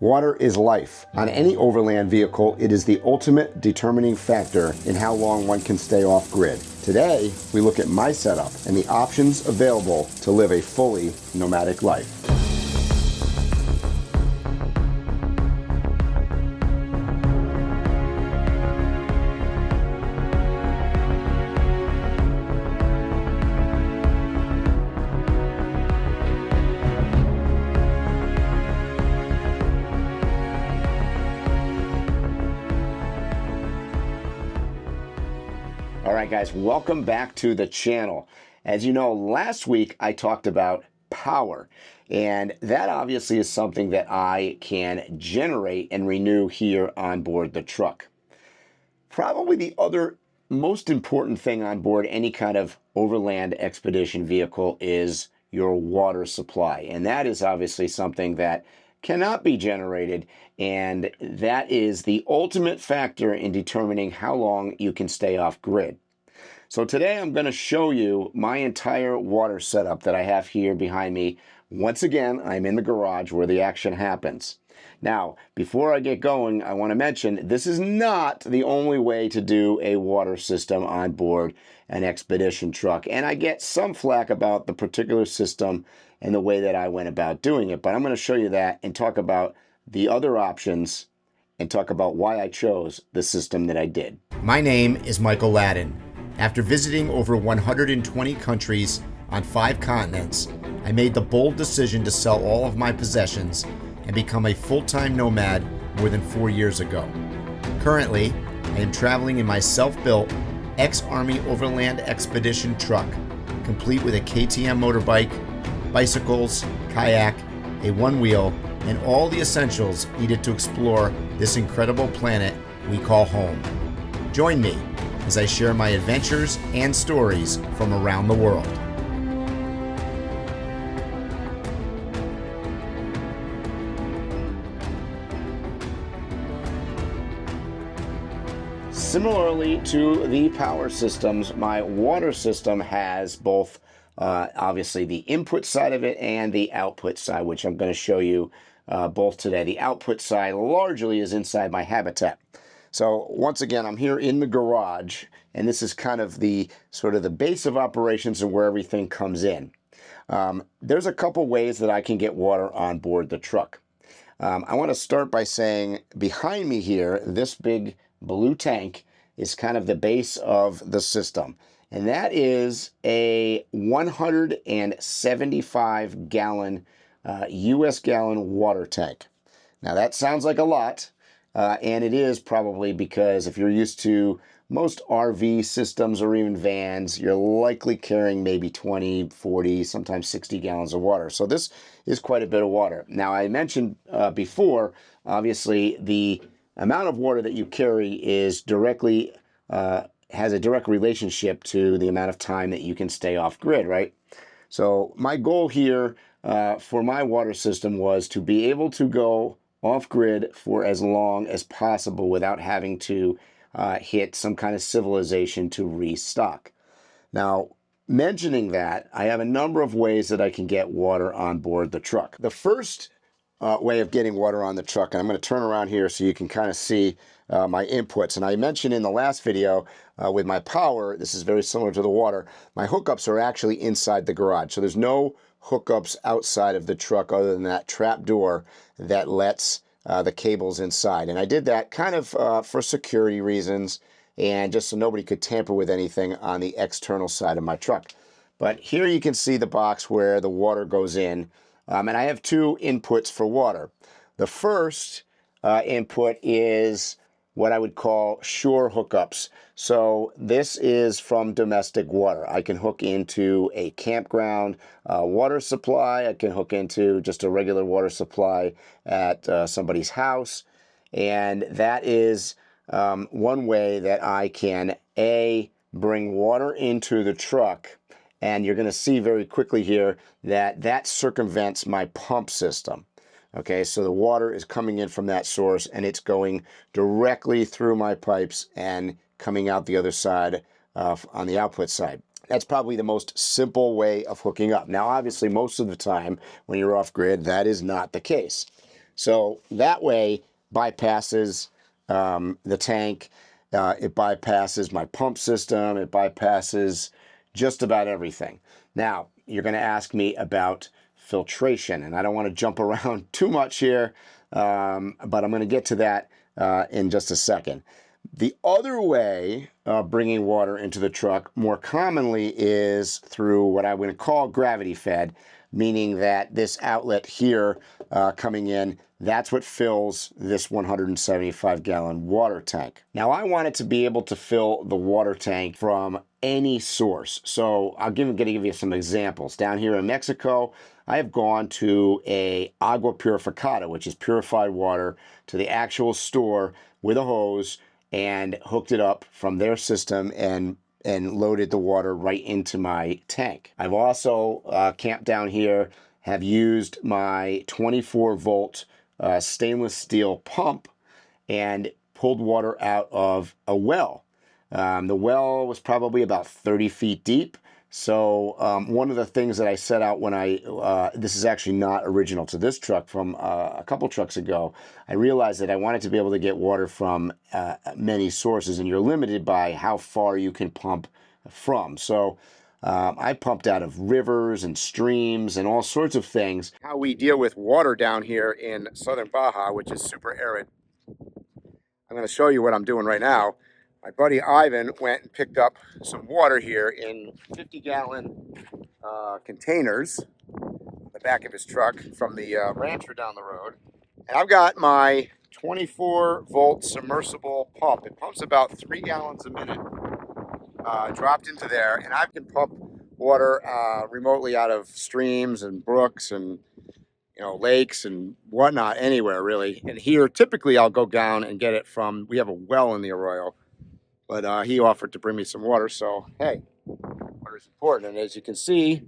Water is life. On any overland vehicle, it is the ultimate determining factor in how long one can stay off grid. Today, we look at my setup and the options available to live a fully nomadic life. All right, guys, welcome back to the channel. As you know, last week I talked about power, and that obviously is something that I can generate and renew here on board the truck. Probably the other most important thing on board any kind of overland expedition vehicle is your water supply, and that is obviously something that cannot be generated, and that is the ultimate factor in determining how long you can stay off grid. So today I'm going to show you my entire water setup that I have here behind me. Once again, I'm in the garage where the action happens. Now, before I get going, I want to mention this is not the only way to do a water system on board an expedition truck, and I get some flack about the particular system and the way that I went about doing it, but I'm going to show you that and talk about the other options and talk about why I chose the system that I did. My name is Michael Ladden. After visiting over 120 countries on 5 continents, I made the bold decision to sell all of my possessions and become a full-time nomad more than 4 years ago. Currently, I am traveling in my self-built ex-Army Overland expedition truck, complete with a KTM motorbike, bicycles, kayak, a one-wheel, and all the essentials needed to explore this incredible planet we call home. Join me as I share my adventures and stories from around the world. Similarly to the power systems, my water system has both obviously the input side of it and the output side, which I'm going to show you both today. The output side largely is inside my habitat. So once again, I'm here in the garage, and this is kind of the sort of the base of operations and where everything comes in. There's a couple ways that I can get water on board the truck. I want to start by saying behind me here, this big blue tank is kind of the base of the system. And that is a 175 gallon US gallon water tank. Now that sounds like a lot, and it is probably because if you're used to most RV systems or even vans, you're likely carrying maybe 20, 40, sometimes 60 gallons of water. So this is quite a bit of water. Now I mentioned before, obviously the amount of water that you carry is directly has a direct relationship to the amount of time that you can stay off grid, right? So my goal here for my water system was to be able to go off grid for as long as possible without having to hit some kind of civilization to restock. Now, mentioning that, I have a number of ways that I can get water on board the truck. The first way of getting water on the truck, and I'm going to turn around here so you can kind of see my inputs. And I mentioned in the last video with my power, this is very similar to the water, my hookups are actually inside the garage. So there's no hookups outside of the truck other than that trap door that lets the cables inside. And I did that kind of for security reasons and just so nobody could tamper with anything on the external side of my truck. But here you can see the box where the water goes in. And I have 2 inputs for water. The first input is what I would call shore hookups. So this is from domestic water. I can hook into a campground water supply. I can hook into just a regular water supply at somebody's house. And that is one way that I can, A, bring water into the truck. And you're going to see very quickly here that that circumvents my pump system. Okay, so the water is coming in from that source and it's going directly through my pipes and coming out the other side on the output side. That's probably the most simple way of hooking up. Now, obviously, most of the time when you're off grid, that is not the case. So that way bypasses the tank. It bypasses my pump system. It bypasses just about everything. Now, you're going to ask me about filtration, and I don't want to jump around too much here, but I'm going to get to that in just a second. The other way of bringing water into the truck more commonly is through what I would call gravity fed, meaning that this outlet here coming in, that's what fills this 175-gallon water tank. Now, I wanted to be able to fill the water tank from any source. So I'm going to give you some examples. Down here in Mexico, I have gone to a agua purificada, which is purified water, to the actual store with a hose and hooked it up from their system and loaded the water right into my tank. I've also camped down here, have used my 24-volt stainless steel pump and pulled water out of a well. The well was probably about 30 feet deep. So one of the things that I set out when this is actually not original to this truck, from a couple trucks ago, I realized that I wanted to be able to get water from many sources, and you're limited by how far you can pump from. So I pumped out of rivers and streams and all sorts of things. How we deal with water down here in southern Baja, which is super arid. I'm going to show you what I'm doing right now. My buddy Ivan went and picked up some water here in 50-gallon containers on the back of his truck from the rancher down the road. And I've got my 24-volt submersible pump. It pumps about 3 gallons a minute dropped into there, and I can pump water remotely out of streams and brooks and lakes and whatnot, anywhere really. And here, typically, I'll go down and get it from, we have a well in the arroyo, but he offered to bring me some water, so hey, water is important. And as you can see,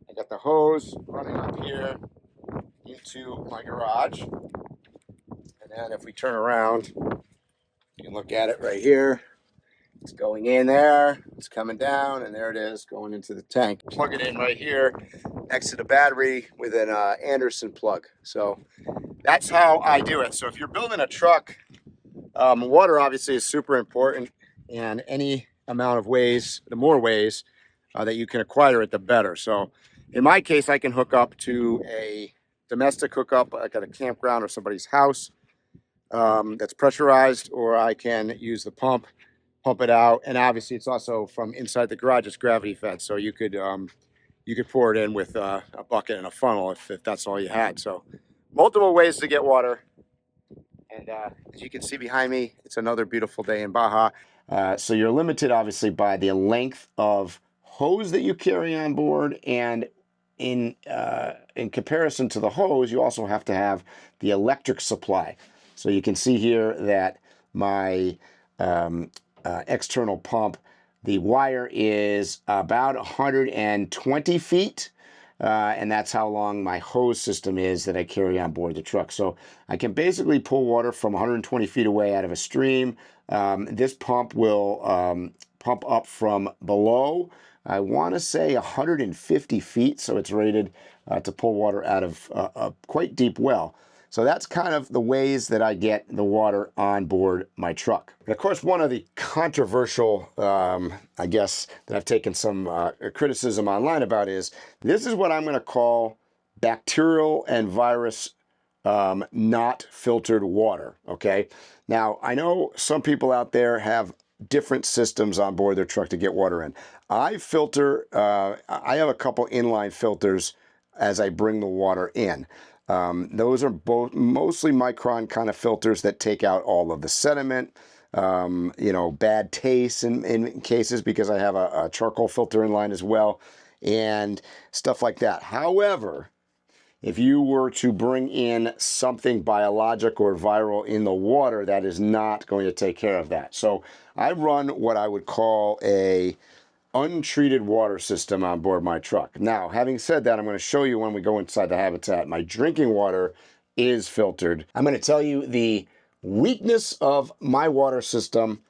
I got the hose running up here into my garage. And then if we turn around, you can look at it right here. It's going in there, it's coming down, and there it is going into the tank. Plug it in right here next to the battery with an Anderson plug. So that's how I do it. So if you're building a truck, water obviously is super important, and any amount of ways, the more ways that you can acquire it, the better. So in my case, I can hook up to a domestic hookup, like at a campground or somebody's house that's pressurized, or I can use the pump it out. And obviously it's also from inside the garage, it's gravity fed, so you could pour it in with a bucket and a funnel if that's all you had. So multiple ways to get water. And as you can see behind me, it's another beautiful day in Baja. So you're limited obviously by the length of hose that you carry on board, and in comparison to the hose, you also have to have the electric supply. So you can see here that my external pump, the wire is about 120 feet, and that's how long my hose system is that I carry on board the truck. So I can basically pull water from 120 feet away out of a stream. This pump will pump up from below, I want to say 150 feet, so it's rated to pull water out of a quite deep well. So that's kind of the ways that I get the water on board my truck. And of course, one of the controversial, I guess, that I've taken some criticism online about is, this is what I'm going to call bacterial and virus not filtered water, okay? Now, I know some people out there have different systems on board their truck to get water in. I filter, I have a couple inline filters as I bring the in in. Those are both mostly micron kind of filters that take out all of the sediment, bad taste in cases, because I have a charcoal filter in line as well, and stuff like that. However, if you were to bring in something biologic or viral in the water, that is not going to take care of that. So I run what I would call a untreated water system on board my truck. Now, having said that, I'm going to show you when we go inside the habitat. My drinking water is filtered. I'm going to tell you the weakness of my water system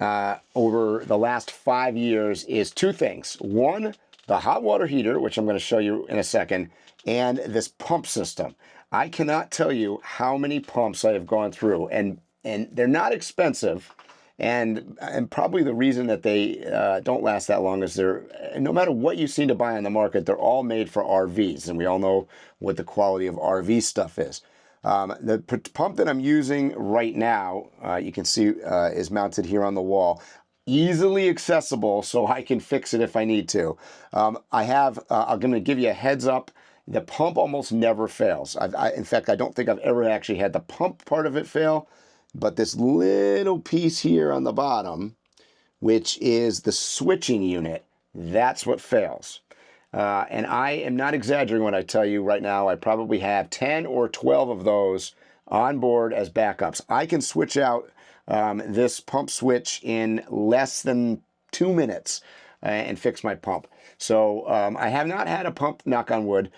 over the last 5 years is two things. One, the hot water heater, which I'm going to show you in a second, and this pump system. I cannot tell you how many pumps I have gone through, and they're not expensive. And probably the reason that they don't last that long is they're, no matter what you seem to buy on the market, they're all made for RVs, and we all know what the quality of RV stuff is. The pump that I'm using right now, you can see is mounted here on the wall. Easily accessible, so I can fix it if I need to. I'm going to give you a heads up. The pump almost never fails. In fact, I don't think I've ever actually had the pump part of it fail, but this little piece here on the bottom, which is the switching unit, that's what fails. And I am not exaggerating when I tell you right now, I probably have 10 or 12 of those on board as backups. I can switch out this pump switch in less than 2 minutes and fix my pump. So I have not had a pump, knock on wood,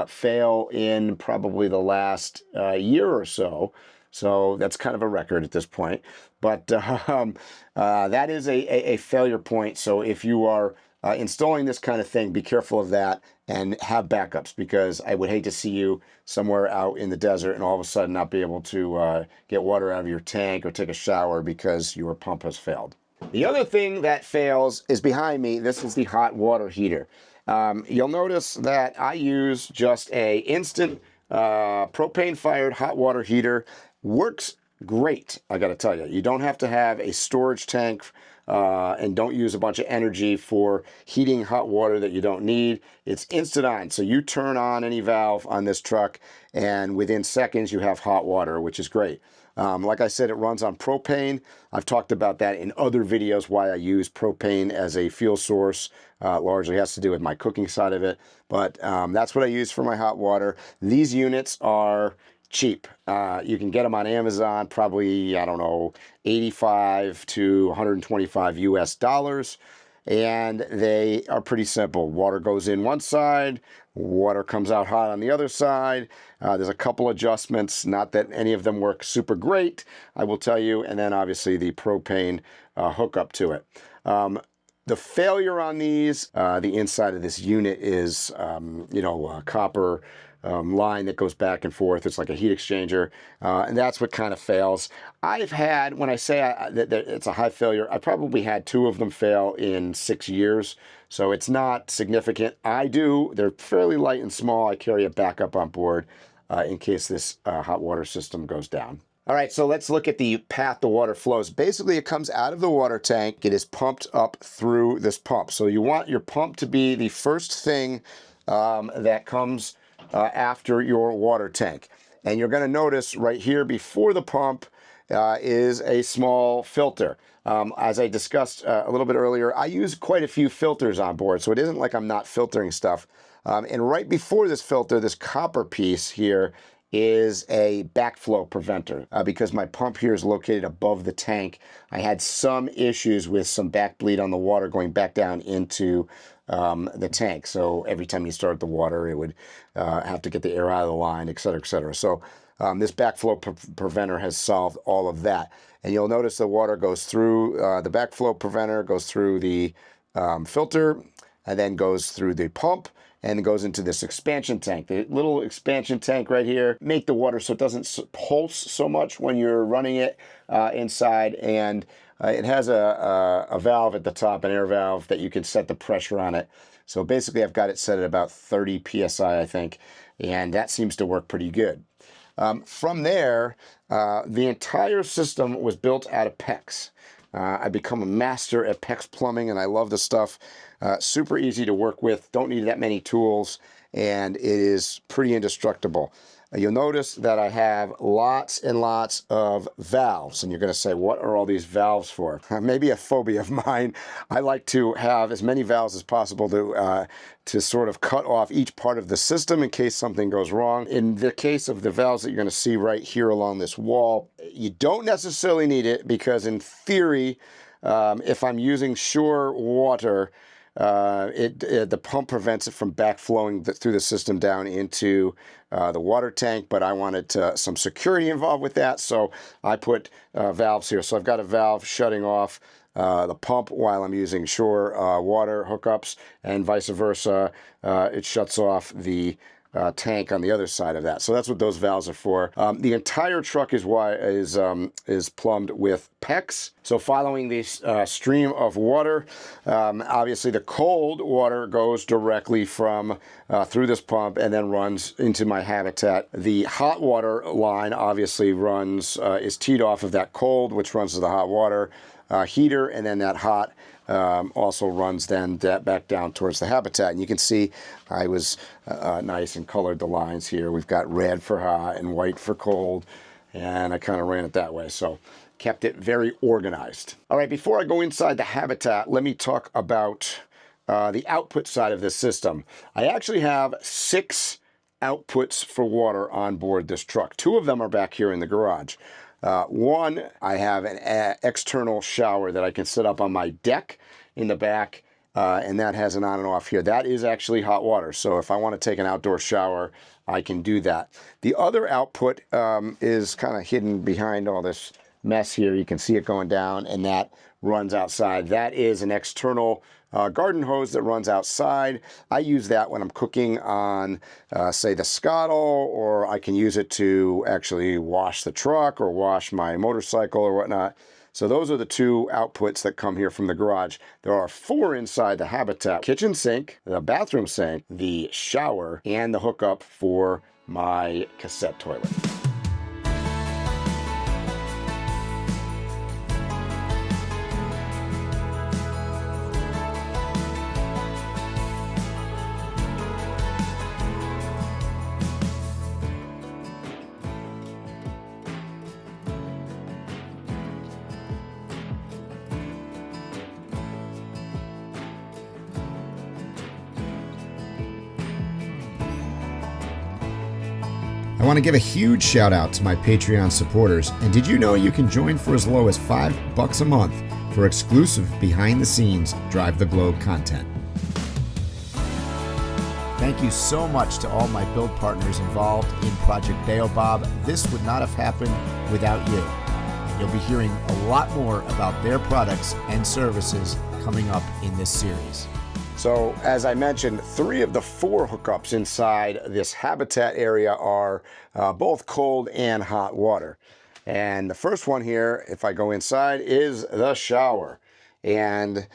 fail in probably the last year or so. So that's kind of a record at this point. But that is a failure point. So if you are installing this kind of thing, be careful of that and have backups, because I would hate to see you somewhere out in the desert and all of a sudden not be able to get water out of your tank or take a shower because your pump has failed. The other thing that fails is behind me. This is the hot water heater. You'll notice that I use just a instant propane-fired hot water heater. Works great, I got to tell you. You don't have to have a storage tank and don't use a bunch of energy for heating hot water that you don't need. It's instant on. So you turn on any valve on this truck and within seconds you have hot water, which is great. Like I said, it runs on propane. I've talked about that in other videos, why I use propane as a fuel source. Largely has to do with my cooking side of it. But that's what I use for my hot water. These units are cheap. You can get them on Amazon, probably, I don't know, 85 to 125 US dollars. And they are pretty simple. Water goes in one side, water comes out hot on the other side. There's a couple adjustments, not that any of them work super great, I will tell you. And then obviously the propane hookup to it. The failure on these, the inside of this unit is, copper line that goes back and forth. It's like a heat exchanger, and that's what kind of fails. I've had, when I say that it's a high failure, I probably had 2 of them fail in 6 years, so it's not significant. They're fairly light and small. I carry a backup on board in case this hot water system goes down. All right, so let's look at the path the water flows. Basically, it comes out of the water tank. It is pumped up through this pump. So you want your pump to be the first thing that comes after your water tank. And you're going to notice right here before the pump is a small filter. As I discussed a little bit earlier, I use quite a few filters on board, so it isn't like I'm not filtering stuff. And right before this filter, this copper piece here is a backflow preventer. Because my pump here is located above the tank, I had some issues with some backbleed on the water going back down into the tank. So every time you start the water, it would have to get the air out of the line, et cetera, et cetera. So this backflow preventer has solved all of that. And you'll notice the water goes through the backflow preventer, goes through the filter, and then goes through the pump, and it goes into this expansion tank. The little expansion tank right here, make the water so it doesn't pulse so much when you're running it inside. And it has a valve at the top, an air valve, that you can set the pressure on it. So basically I've got it set at about 30 PSI, I think, and that seems to work pretty good. From there, the entire system was built out of PEX. I've become a master at PEX plumbing, and I love the stuff. Super easy to work with, don't need that many tools, and it is pretty indestructible. You'll notice that I have lots and lots of valves, and you're going to say, what are all these valves for? Maybe a phobia of mine. I like to have as many valves as possible to sort of cut off each part of the system in case something goes wrong. In the case of the valves that you're going to see right here along this wall, you don't necessarily need it, because in theory, if I'm using shore water, the pump prevents it from backflowing through the system down into the water tank, but I wanted some security involved with that, so I put valves here. So I've got a valve shutting off the pump while I'm using shore water hookups, and vice versa. It shuts off the tank on the other side of that. So that's what those valves are for. The entire truck is plumbed with PEX. So following this stream of water, obviously the cold water goes directly from through this pump and then runs into my habitat. The hot water line obviously runs, is teed off of that cold, which runs to the hot water heater, and then that hot also runs then back down towards the habitat. And you can see I was nice and colored the lines here. We've got red for hot and white for cold, and I kind of ran it that way. So kept it very organized. All right, before I go inside the habitat, let me talk about the output side of this system. I actually have 6 outputs for water on board this truck. 2 of them are back here in the garage. One, I have an external shower that I can set up on my deck in the back, and that has an on and off here. That is actually hot water, so if I want to take an outdoor shower, I can do that. The other output is kind of hidden behind all this mess here. You can see it going down, and that runs outside. That is an external garden hose that runs outside. I use that when I'm cooking on, say, the scuttle, or I can use it to actually wash the truck or wash my motorcycle or whatnot. So those are the 2 outputs that come here from the garage. There are 4 inside the habitat: kitchen sink, the bathroom sink, the shower, and the hookup for my cassette toilet. I want to give a huge shout out to my Patreon supporters. And did you know you can join for as low as $5 a month for exclusive behind the scenes Drive the Globe content? Thank you so much to all my build partners involved in Project Baobab. This would not have happened without you. And you'll be hearing a lot more about their products and services coming up in this series. So as I mentioned, 3 of the 4 hookups inside this habitat area are both cold and hot water. And the first one here, if I go inside, is the shower. And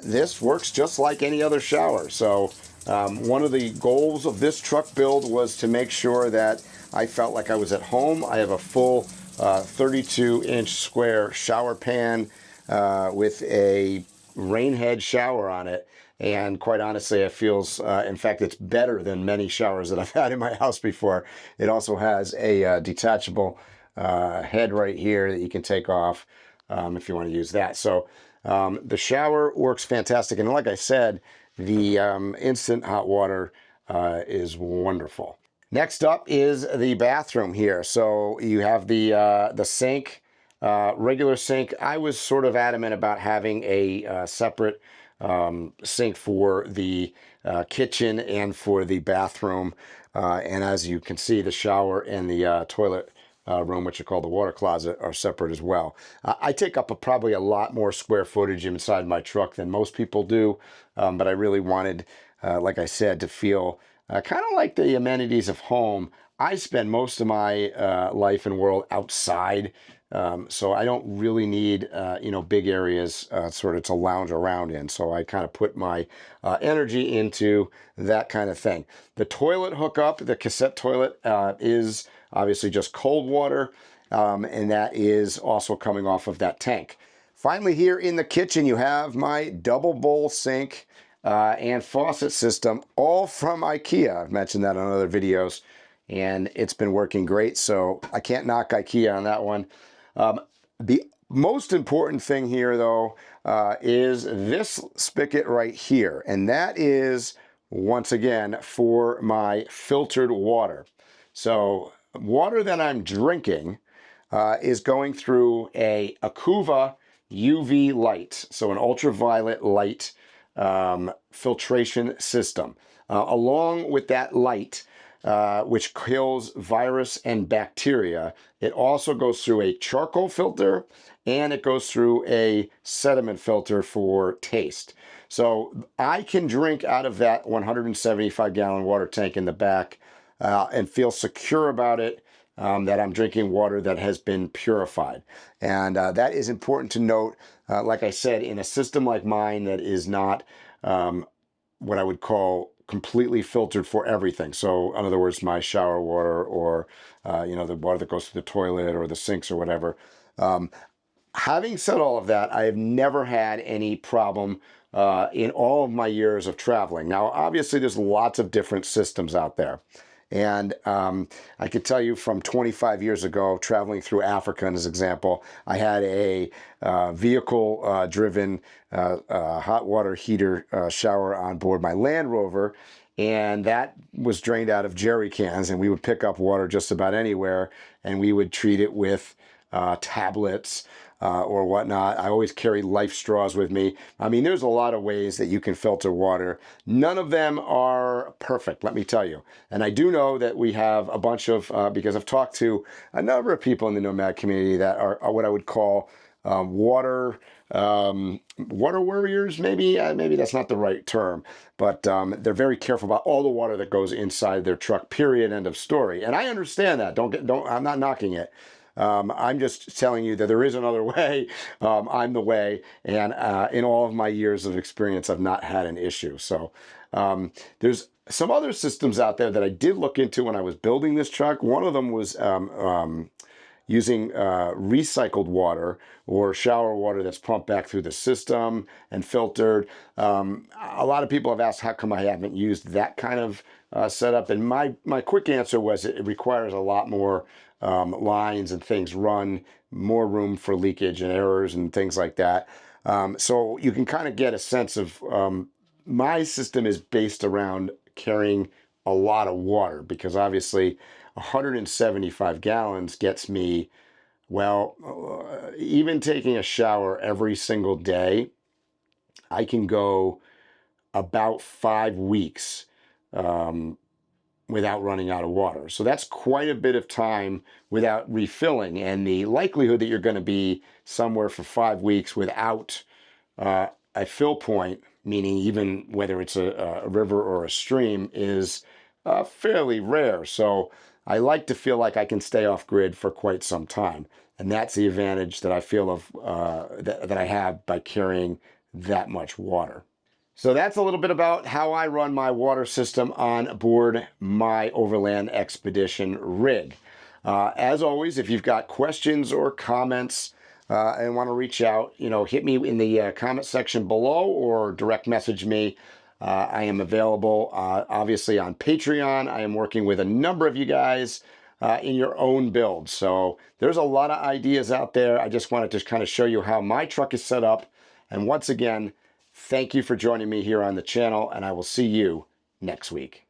this works just like any other shower. So one of the goals of this truck build was to make sure that I felt like I was at home. I have a full 32-inch square shower pan with a rain head shower on it. And quite honestly, it feels, in fact, it's better than many showers that I've had in my house before. It also has a detachable head right here that you can take off if you want to use that. So the shower works fantastic. And like I said, the instant hot water is wonderful. Next up is the bathroom here. So you have the sink, regular sink. I was sort of adamant about having a separate sink for the kitchen and for the bathroom, and as you can see, the shower and the toilet room, which are called the water closet, are separate as well. I take up probably a lot more square footage inside my truck than most people do, but I really wanted, like I said, to feel kind of like the amenities of home. I spend most of my life and world outside, so I don't really need, big areas sort of to lounge around in. So I kind of put my energy into that kind of thing. The toilet hookup, the cassette toilet, is obviously just cold water, and that is also coming off of that tank. Finally, here in the kitchen, you have my double bowl sink and faucet system, all from IKEA. I've mentioned that on other videos, and it's been working great, so I can't knock IKEA on that one. The most important thing here, though, is this spigot right here, and that is, once again, for my filtered water. So water that I'm drinking is going through a Akuva UV light, so an ultraviolet light filtration system. Along with that light, which kills virus and bacteria, it also goes through a charcoal filter, and it goes through a sediment filter for taste. So I can drink out of that 175-gallon water tank in the back and feel secure about it, that I'm drinking water that has been purified. And that is important to note. Like I said, in a system like mine that is not what I would call completely filtered for everything. So in other words, my shower water or, the water that goes to the toilet or the sinks or whatever. Having said all of that, I have never had any problem in all of my years of traveling. Now, obviously, there's lots of different systems out there. And I could tell you from 25 years ago, traveling through Africa, as an example, I had a vehicle-driven hot water heater shower on board my Land Rover, and that was drained out of jerry cans, and we would pick up water just about anywhere, and we would treat it with tablets or whatnot. I always carry life straws with me. I mean, there's a lot of ways that you can filter water. None of them are perfect, let me tell you. And I do know that we have a bunch of, because I've talked to a number of people in the nomad community that are what I would call water warriors, maybe that's not the right term, but they're very careful about all the water that goes inside their truck, period, end of story. And I understand that. I'm not knocking it. I'm just telling you that there is another way. I'm the way, and in all of my years of experience, I've not had an issue. So there's some other systems out there that I did look into when I was building this truck. One of them was using recycled water or shower water that's pumped back through the system and filtered. A lot of people have asked how come I haven't used that kind of setup, and my quick answer was it requires a lot more lines and things run, more room for leakage and errors and things like that. So you can kind of get a sense of my system is based around carrying a lot of water, because obviously 175 gallons gets me, well, even taking a shower every single day, I can go about 5 weeks without running out of water. So that's quite a bit of time without refilling. And the likelihood that you're going to be somewhere for 5 weeks without a fill point, meaning even whether it's a river or a stream, is fairly rare. So I like to feel like I can stay off grid for quite some time. And that's the advantage that I feel of that I have by carrying that much water. So that's a little bit about how I run my water system on board my Overland Expedition rig. As always, if you've got questions or comments and want to reach out, hit me in the comment section below or direct message me. I am available, obviously, on Patreon. I am working with a number of you guys in your own build. So there's a lot of ideas out there. I just wanted to kind of show you how my truck is set up. And once again, thank you for joining me here on the channel, and I will see you next week.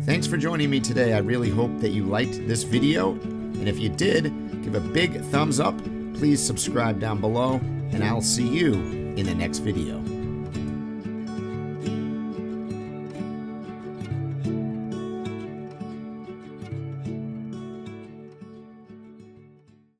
Thanks for joining me today. I really hope that you liked this video. And if you did, give a big thumbs up. Please subscribe down below, and I'll see you in the next video.